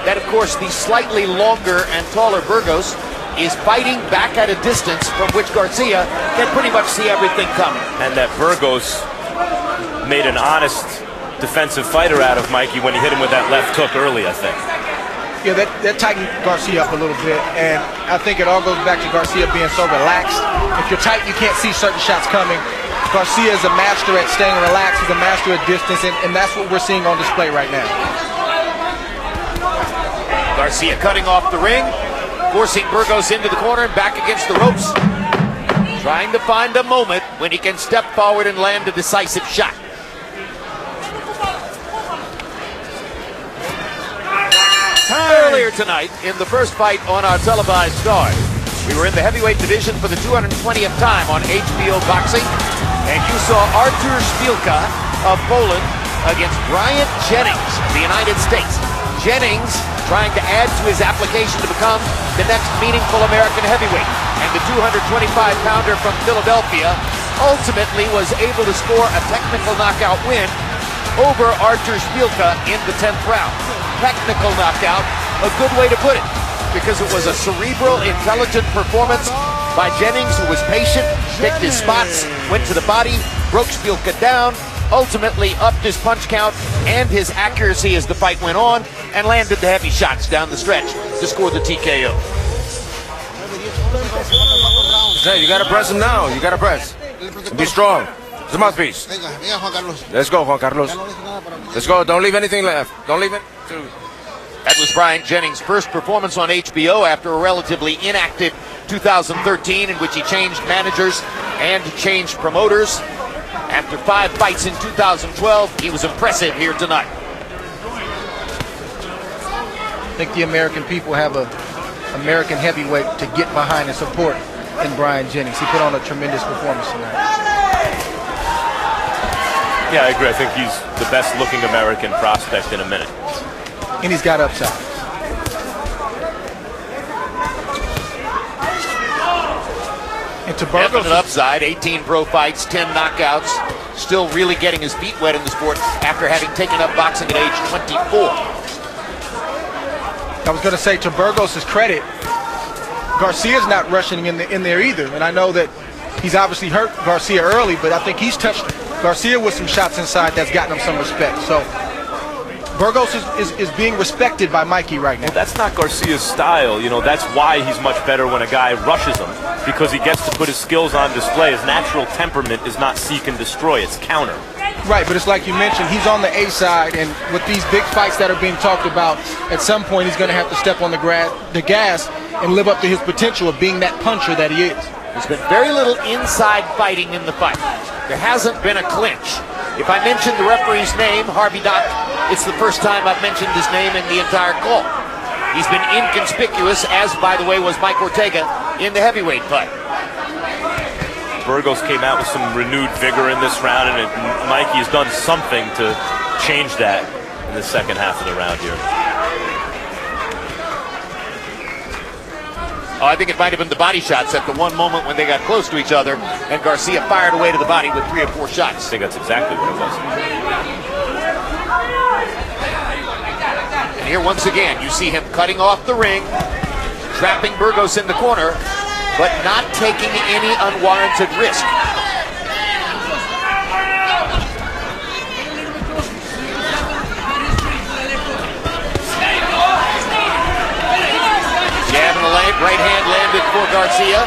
that, of course, the slightly longer and taller Burgos is fighting back at a distance from which Garcia can pretty much see everything coming. And that Burgos made an honest defensive fighter out of Mikey when he hit him with that left hook early, I think. Yeah, that tightened Garcia up a little bit, and I think it all goes back to Garcia being so relaxed. If you're tight, you can't see certain shots coming. Garcia is a master at staying relaxed. He's a master at distance, and that's what we're seeing on display right now. Garcia cutting off the ring, forcing Burgos into the corner and back against the ropes, trying to find a moment when he can step forward and land a decisive shot. Earlier tonight, in the first fight on our televised card, we were in the heavyweight division for the 220th time on HBO Boxing, and you saw Artur Szpilka of Poland against Bryant Jennings of the United States. Jennings trying to add to his application to become the next meaningful American heavyweight, and the 225-pounder from Philadelphia ultimately was able to score a technical knockout win over Artur Szpilka in the 10th round. Technical knockout, a good way to put it, because it was a cerebral, intelligent performance by Jennings, who was patient, picked his spots, went to the body, broke Szpilka down, ultimately upped his punch count and his accuracy as the fight went on, and landed the heavy shots down the stretch to score the TKO. Hey, you gotta press him now. You gotta press. Be strong. It's a mouthpiece. Let's go, Juan Carlos. Let's go. Don't leave anything left. Don't leave it. That was Bryant Jennings' first performance on HBO after a relatively inactive 2013 in which he changed managers and changed promoters. After 5 fights in 2012, he was impressive here tonight. I think the American people have an American heavyweight to get behind and support in Bryant Jennings. He put on a tremendous performance tonight. Yeah, I agree. I think he's the best-looking American prospect in a minute. And he's got upside. And to Burgos, definite upside, 18 pro fights, 10 knockouts, still really getting his feet wet in the sport after having taken up boxing at age 24. I was going to say, to Burgos' credit, Garcia's not rushing in there either. And I know that he's obviously hurt Garcia early, but I think he's touched Garcia with some shots inside that's gotten him some respect. So Burgos is being respected by Mikey right now. Well, that's not Garcia's style. You know, that's why he's much better when a guy rushes him, because he gets to put his skills on display. His natural temperament is not seek and destroy, it's counter. Right, but it's like you mentioned, he's on the A side, and with these big fights that are being talked about, at some point he's going to have to step on the gas and live up to his potential of being that puncher that he is. There's been very little inside fighting in the fight. There hasn't been a clinch. If I mention the referee's name, Harvey Dock, it's the first time I've mentioned his name in the entire call. He's been inconspicuous, as, by the way, was Mike Ortega in the heavyweight fight. Burgos came out with some renewed vigor in this round, and Mikey has done something to change that in the second half of the round here. Oh, I think it might have been the body shots at the one moment when they got close to each other, and Garcia fired away to the body with 3 or 4 shots. I think that's exactly what it was. And here once again, you see him cutting off the ring, trapping Burgos in the corner, but not taking any unwarranted risk. Jab in the leg, right hand landed for Garcia.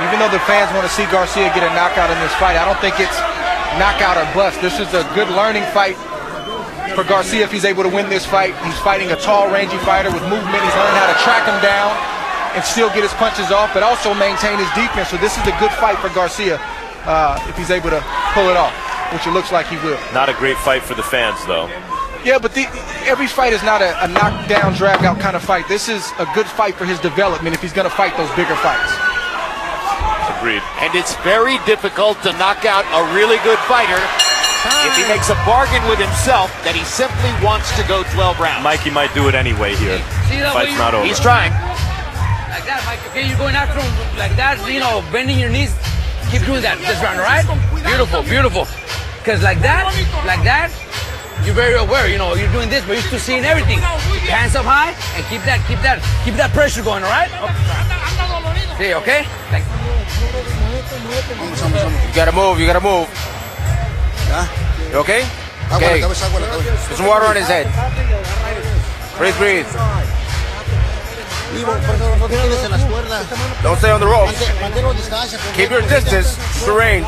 Even though the fans want to see Garcia get a knockout in this fight, I don't think it's knockout or bust. This is a good learning fight for Garcia if he's able to win this fight. He's fighting a tall, rangy fighter with movement. He's learned how to track him down and still get his punches off, but also maintain his defense. So this is a good fight for Garcia if he's able to pull it off, which it looks like he will. Not a great fight for the fans, though. Yeah, but every fight is not a knockdown, drag-out kind of fight. This is a good fight for his development if he's going to fight those bigger fights. Agreed. And it's very difficult to knock out a really good fighter if he makes a bargain with himself that he simply wants to go 12 rounds. Mikey might do it anyway here. See that Fight's not over. He's trying. Like that, Mike. Okay, you're going after him like that, you know, bending your knees. Keep doing that this round, all right? Beautiful, beautiful. Because like that, you're very aware, you know, you're doing this, but you're still seeing everything. Keep your hands up high and keep that pressure going, all right? Okay, okay? Like, You gotta move. You okay? Okay. Put some water on his head. Breathe. Don't stay on the ropes. Keep your distance. Keep the range.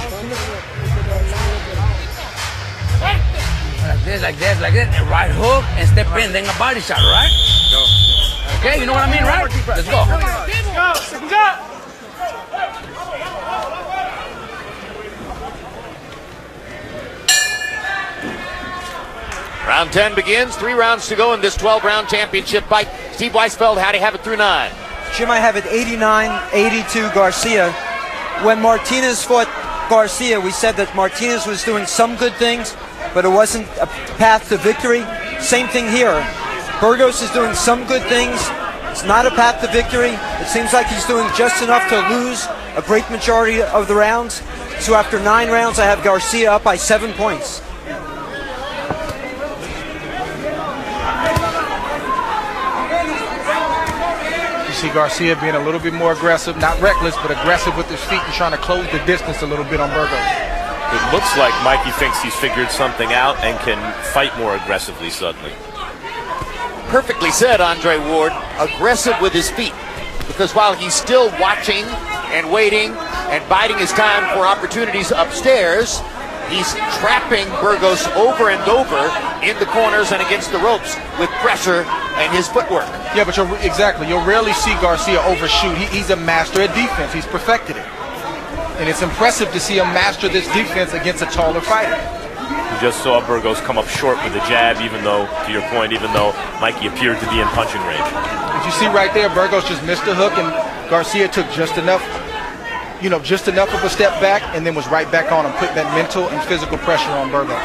like this, and right hook, and step in, then a body shot, right? Okay, you know what I mean, right? Let's go. Round 10 begins. 3 rounds to go in this 12-round championship fight. Steve Weisfeld, how do you have it through 9? Jim, I have it 89-82 Garcia. When Martinez fought Garcia, we said that Martinez was doing some good things, but it wasn't a path to victory. Same thing here. Burgos is doing some good things. It's not a path to victory. It seems like he's doing just enough to lose a great majority of the rounds. So after 9 rounds, I have Garcia up by 7 points. See Garcia being a little bit more aggressive, not reckless, but aggressive with his feet and trying to close the distance a little bit on Burgos. It looks like Mikey thinks he's figured something out and can fight more aggressively suddenly. Perfectly said, Andre Ward. Aggressive with his feet. Because while he's still watching and waiting and biding his time for opportunities upstairs, he's trapping Burgos over and over in the corners and against the ropes with pressure and his footwork. Yeah, but you'll rarely see Garcia overshoot. He's a master at defense. He's perfected it. And it's impressive to see him master this defense against a taller fighter. You just saw Burgos come up short with the jab, even though, to your point, even though Mikey appeared to be in punching range. As you see right there, Burgos just missed the hook, and Garcia took just enough of a step back, and then was right back on him, putting that mental and physical pressure on Burgos.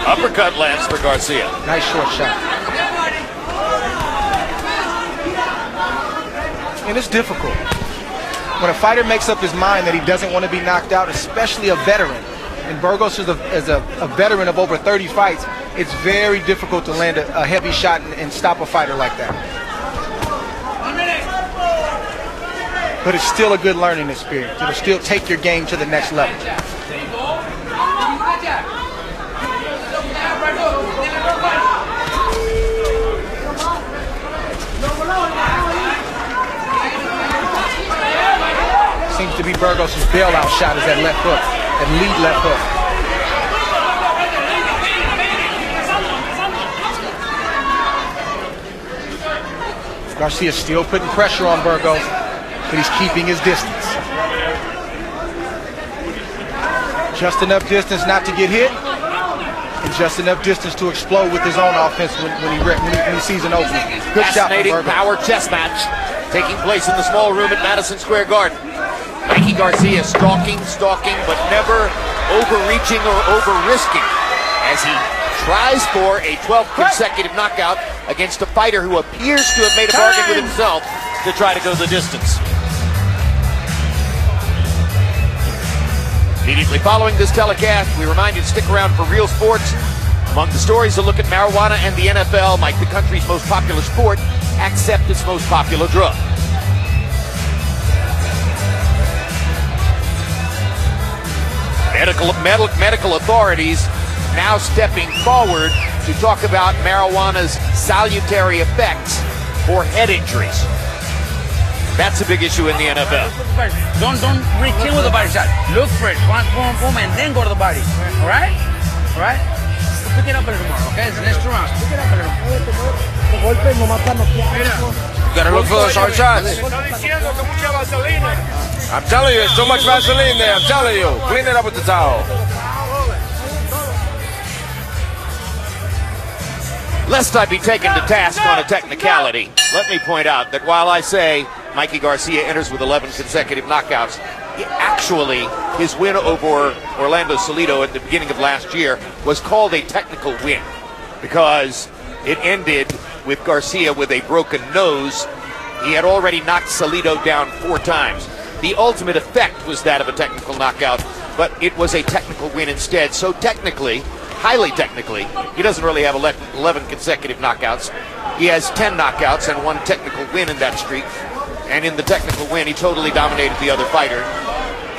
Uppercut lands for Garcia. Nice short shot. And it's difficult. When a fighter makes up his mind that he doesn't want to be knocked out, especially a veteran, and Burgos is a veteran of over 30 fights, it's very difficult to land a heavy shot and stop a fighter like that. But it's still a good learning experience. It'll still take your game to the next level. Seems to be Burgos' bailout shot is that left hook, that lead left hook. Garcia still putting pressure on Burgos, but he's keeping his distance. Just enough distance not to get hit, and just enough distance to explode with his own offense when he sees an opening. Good shot from Fascinating Burgos. power chess match taking place in the small room at Madison Square Garden. Mikey Garcia stalking, but never overreaching or over-risking as he tries for a 12th consecutive knockout against a fighter who appears to have made a bargain with himself to try to go the distance. Immediately following this telecast, we remind you to stick around for Real Sports. Among the stories, a look at marijuana and the NFL, like the country's most popular sport, accept its most popular drug. Medical authorities now stepping forward to talk about marijuana's salutary effects for head injuries. That's a big issue in the NFL. Don't reach in with the body shot. Look for it. Boom, boom, and then go to the body. All right? All right? Pick it up a little more, okay? It's the next 2 rounds. Pick it up a little more. You gotta look for those hard shots. I'm telling you, there's so much Vaseline there. I'm telling you. Clean it up with the towel. Lest I be taken to task on a technicality, let me point out that while I say Mikey Garcia enters with 11 consecutive knockouts, actually his win over Orlando Salido at the beginning of last year was called a technical win because it ended with Garcia with a broken nose. He had already knocked Salido down 4 times. The ultimate effect was that of a technical knockout, but it was a technical win instead. So technically, highly technically, he doesn't really have 11 consecutive knockouts. He has 10 knockouts and 1 technical win in that streak. And in the technical win, he totally dominated the other fighter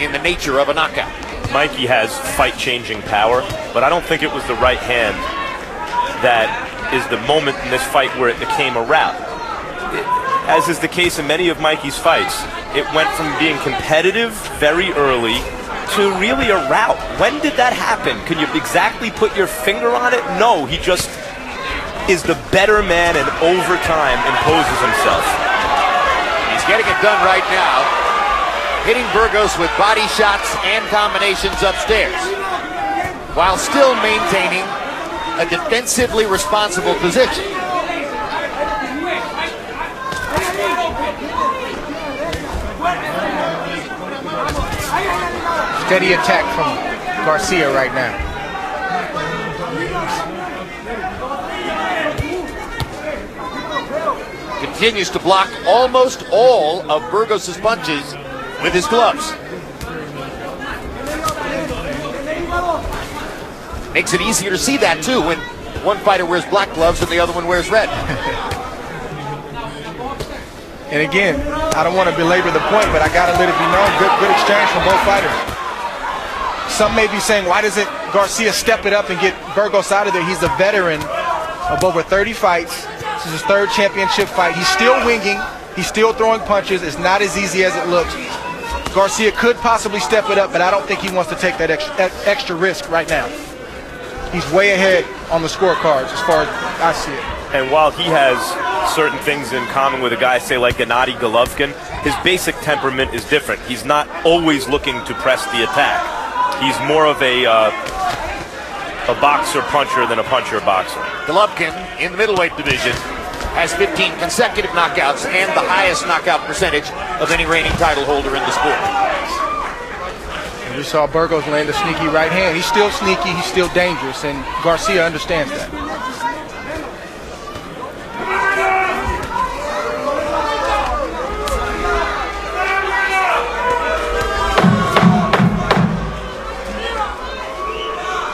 in the nature of a knockout. Mikey has fight-changing power, but I don't think it was the right hand that is the moment in this fight where it became a rout. As is the case in many of Mikey's fights, it went from being competitive very early to really a rout. When did that happen? Can you exactly put your finger on it? No, he just is the better man and over time imposes himself. He's getting it done right now, hitting Burgos with body shots and combinations upstairs, while still maintaining a defensively responsible position. Steady attack from Garcia right now. Continues to block almost all of Burgos' punches with his gloves. Makes it easier to see that too when one fighter wears black gloves and the other one wears red. And again, I don't want to belabor the point, but I got to let it be known, good exchange from both fighters. Some may be saying, why doesn't Garcia step it up and get Burgos out of there? He's a veteran of over 30 fights. This is his 3rd championship fight. He's still winging. He's still throwing punches. It's not as easy as it looks. Garcia could possibly step it up, but I don't think he wants to take that extra risk right now. He's way ahead on the scorecards as far as I see it. And while he has certain things in common with a guy, say, like Gennady Golovkin, his basic temperament is different. He's not always looking to press the attack. He's more of a boxer-puncher than a puncher-boxer. Golovkin, in the middleweight division, has 15 consecutive knockouts and the highest knockout percentage of any reigning title holder in the sport. And we saw Burgos land a sneaky right hand. He's still sneaky, he's still dangerous, and Garcia understands that.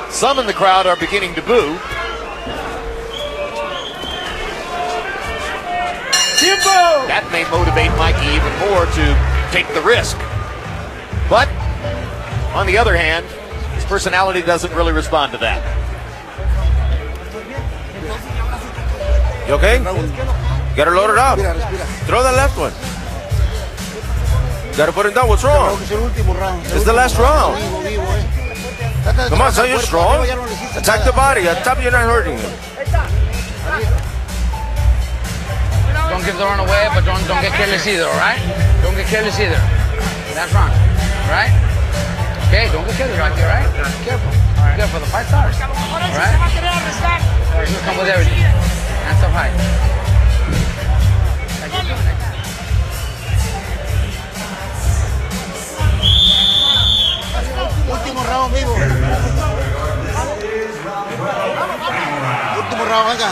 Some in the crowd are beginning to boo. That may motivate Mikey even more to take the risk. But, on the other hand, his personality doesn't really respond to that. You okay? Got her loaded up. Throw that left one. Gotta put it down. What's wrong? It's the last round. Come on, son, you're strong. Attack the body. On top, you're not hurting him. Don't give the run away, but don't get careless either, all right? Don't get careless either. That's wrong, right? Okay, don't get careless right there, right? Careful. All right. Careful, the fight's ours. All right? Just come with everything. Hands up high. Último round, vivo. Último round, venga.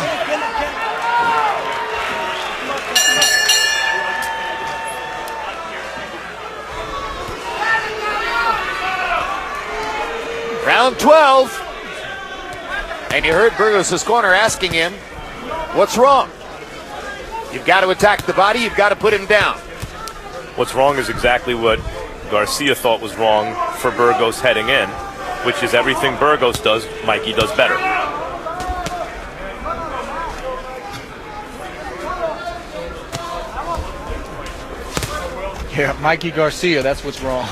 Round 12. And you heard Burgos' corner asking him, what's wrong? You've got to attack the body, you've got to put him down. What's wrong is exactly what Garcia thought was wrong for Burgos heading in, which is everything Burgos does, Mikey does better. Yeah, Mikey Garcia, that's what's wrong.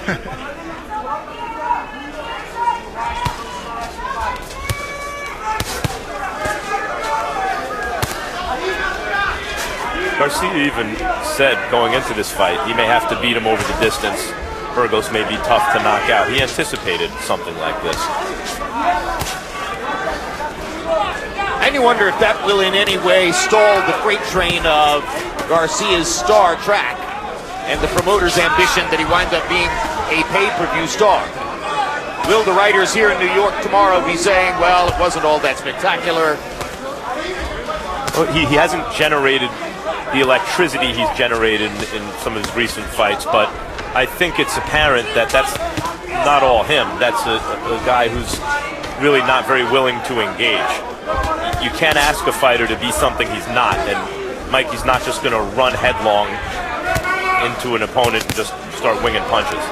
Garcia even said going into this fight, he may have to beat him over the distance. Burgos may be tough to knock out. He anticipated something like this. And you wonder if that will in any way stall the freight train of Garcia's star track and the promoter's ambition that he winds up being a pay-per-view star. Will the writers here in New York tomorrow be saying, well, it wasn't all that spectacular? Well, he hasn't generated the electricity he's generated in some of his recent fights, but I think it's apparent that that's not all him. That's a guy who's really not very willing to engage. You can't ask a fighter to be something he's not, and Mikey's not just going to run headlong into an opponent and just start winging punches.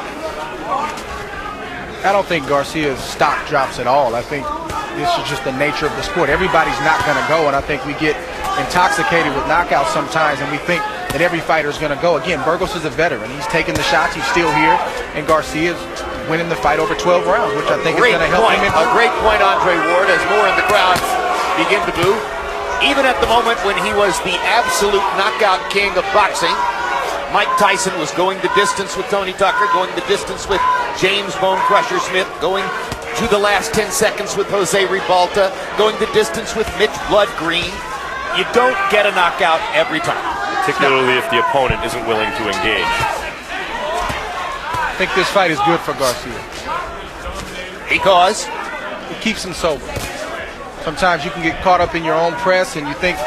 I don't think Garcia's stock drops at all. I think this is just the nature of the sport. Everybody's not going to go, and I think we get intoxicated with knockouts sometimes, and we think that every fighter is going to go. Again, Burgos is a veteran. He's taking the shots. He's still here, and Garcia's winning the fight over 12 rounds, which I think is going to help him. A great point, Andre Ward, as more in the crowd begin to boo. Even at the moment when he was the absolute knockout king of boxing, Mike Tyson was going the distance with Tony Tucker, going the distance with James Bone Crusher Smith, going to the last 10 seconds with Jose Ribalta, going the distance with Mitch Blood Green. You don't get a knockout every time. Particularly if the opponent isn't willing to engage. I think this fight is good for Garcia. Because? It keeps him sober. Sometimes you can get caught up in your own press and you think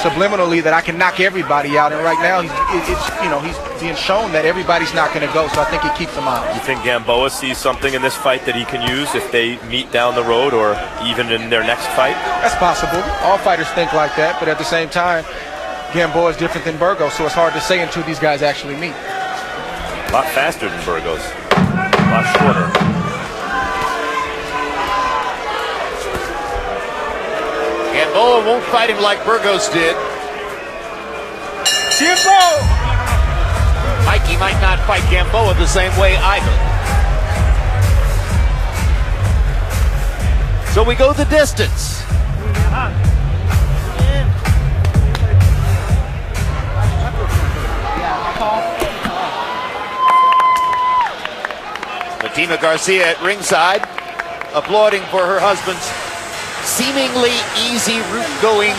subliminally that I can knock everybody out, and right now he's being shown that everybody's not going to go, so I think it keeps him out. You think Gamboa sees something in this fight that he can use if they meet down the road or even in their next fight? That's possible. All fighters think like that, but at the same time, Gamboa is different than Burgos, so it's hard to say until these guys actually meet. A lot faster than Burgos. A lot shorter. Gamboa won't fight him like Burgos did. Mikey might not fight Gamboa the same way either. So we go the distance. Fatima Garcia at ringside, applauding for her husband's seemingly easy route-going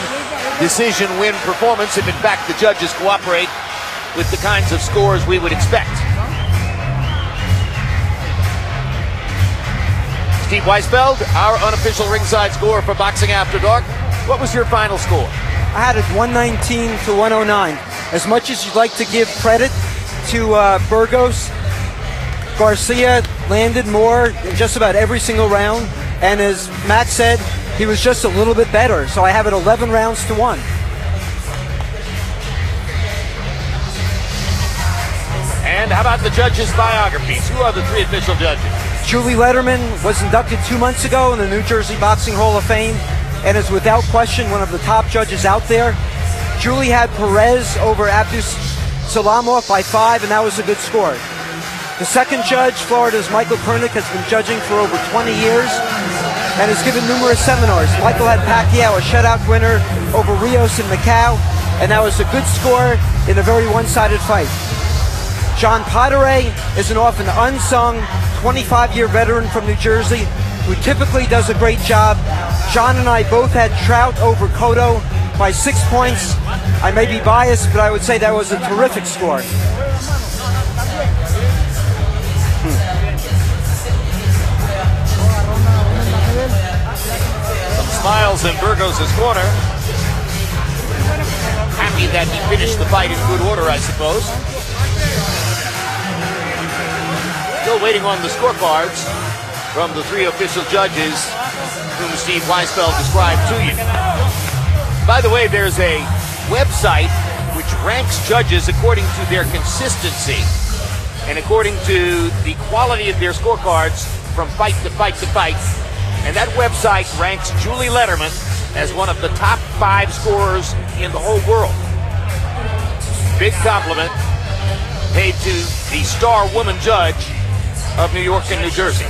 decision win performance, if in fact the judges cooperate with the kinds of scores we would expect. Steve Weisfeld, our unofficial ringside score for Boxing After Dark. What was your final score? I had it 119 to 109. As much as you'd like to give credit to Burgos, Garcia landed more in just about every single round, and as Matt said, he was just a little bit better, so I have it 11 rounds to 1. And how about the judges' biographies? Who are the 3 official judges? Julie Letterman was inducted 2 months ago in the New Jersey Boxing Hall of Fame and is without question one of the top judges out there. Julie had Perez over Abdus Salamov by 5, and that was a good score. The second judge, Florida's Michael Pernick, has been judging for over 20 years and has given numerous seminars. Michael had Pacquiao, a shutout winner over Rios in Macau, and that was a good score in a very one-sided fight. John Padre is an often unsung 25-year veteran from New Jersey who typically does a great job. John and I both had Trout over Cotto by 6 points. I may be biased, but I would say that was a terrific score. Smiles in Burgos' corner. Happy that he finished the fight in good order, I suppose. Still waiting on the scorecards from the 3 official judges whom Steve Weisfeld described to you. By the way, there's a website which ranks judges according to their consistency and according to the quality of their scorecards from fight to fight to fight. And that website ranks Julie Letterman as one of the top 5 scorers in the whole world. Big compliment paid to the star woman judge of New York and New Jersey.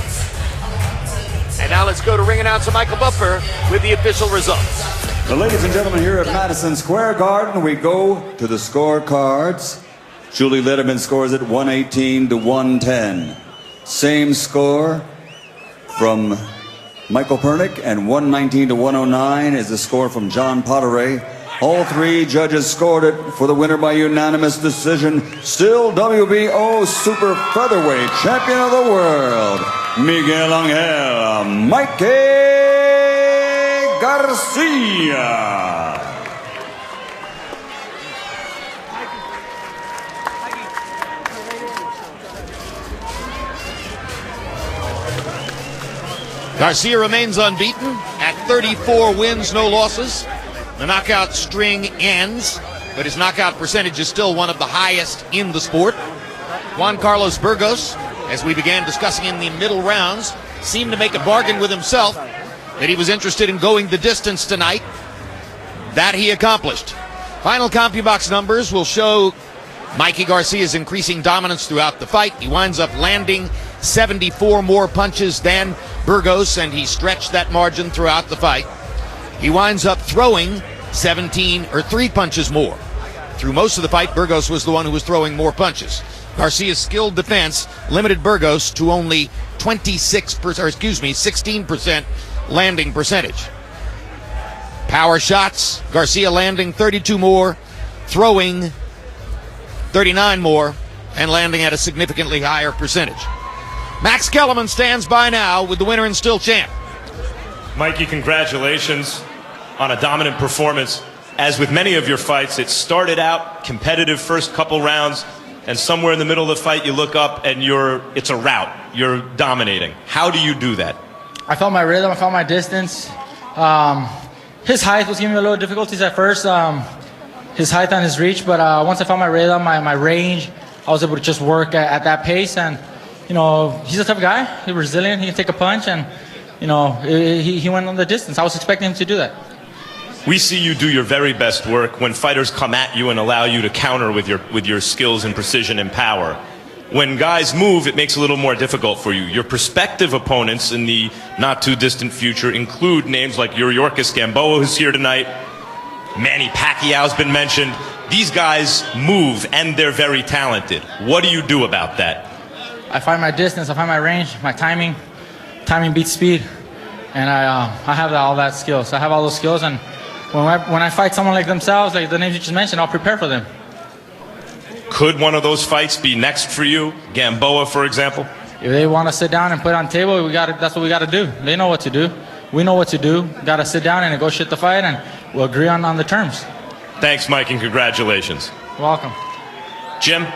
And now let's go to ring announcer Michael Buffer with the official results. Well, ladies and gentlemen, here at Madison Square Garden, we go to the scorecards. Julie Letterman scores at 118 to 110. Same score from Michael Pernick, and 119 to 109 is the score from John Potteray. All three judges scored it for the winner by unanimous decision. Still WBO Super Featherweight Champion of the World, Miguel Angel Mikey Garcia. Garcia remains unbeaten at 34 wins, no losses. The knockout string ends, but his knockout percentage is still one of the highest in the sport. Juan Carlos Burgos, as we began discussing in the middle rounds, seemed to make a bargain with himself that he was interested in going the distance tonight. That he accomplished. Final CompuBox numbers will show Mikey Garcia's increasing dominance throughout the fight. He winds up landing 74 more punches than Burgos, and he stretched that margin throughout the fight. He winds up throwing 3 punches more. Through most of the fight, Burgos was the one who was throwing more punches. Garcia's skilled defense limited Burgos to only 16% landing percentage. Power shots, Garcia landing 32 more, throwing 39 more, and landing at a significantly higher percentage. Max Kellerman stands by now with the winner and still champ. Mikey, congratulations on a dominant performance. As with many of your fights, it started out competitive first couple rounds, and somewhere in the middle of the fight you look up and it's a rout. You're dominating. How do you do that? I felt my rhythm, I felt my distance. His height was giving me a little difficulties at first, his height and his reach, but once I found my rhythm, my range, I was able to just work at that pace. And you know, he's a tough guy. He's resilient. He can take a punch, and you know, he went on the distance. I was expecting him to do that. We see you do your very best work when fighters come at you and allow you to counter with your skills and precision and power. When guys move, it makes it a little more difficult for you. Your prospective opponents in the not-too-distant future include names like Yuriorkis Gamboa, who's here tonight. Manny Pacquiao's been mentioned. These guys move, and they're very talented. What do you do about that? I find my distance, I find my range, my timing. Timing beats speed, and I have all that skills. I have all those skills, and when I fight someone like themselves, like the names you just mentioned, I'll prepare for them. Could one of those fights be next for you? Gamboa, for example? If they want to sit down and put it on the table, that's what we got to do. They know what to do. We know what to do. Got to sit down and negotiate the fight, and we'll agree on the terms. Thanks, Mike, and congratulations. You're welcome. Jim?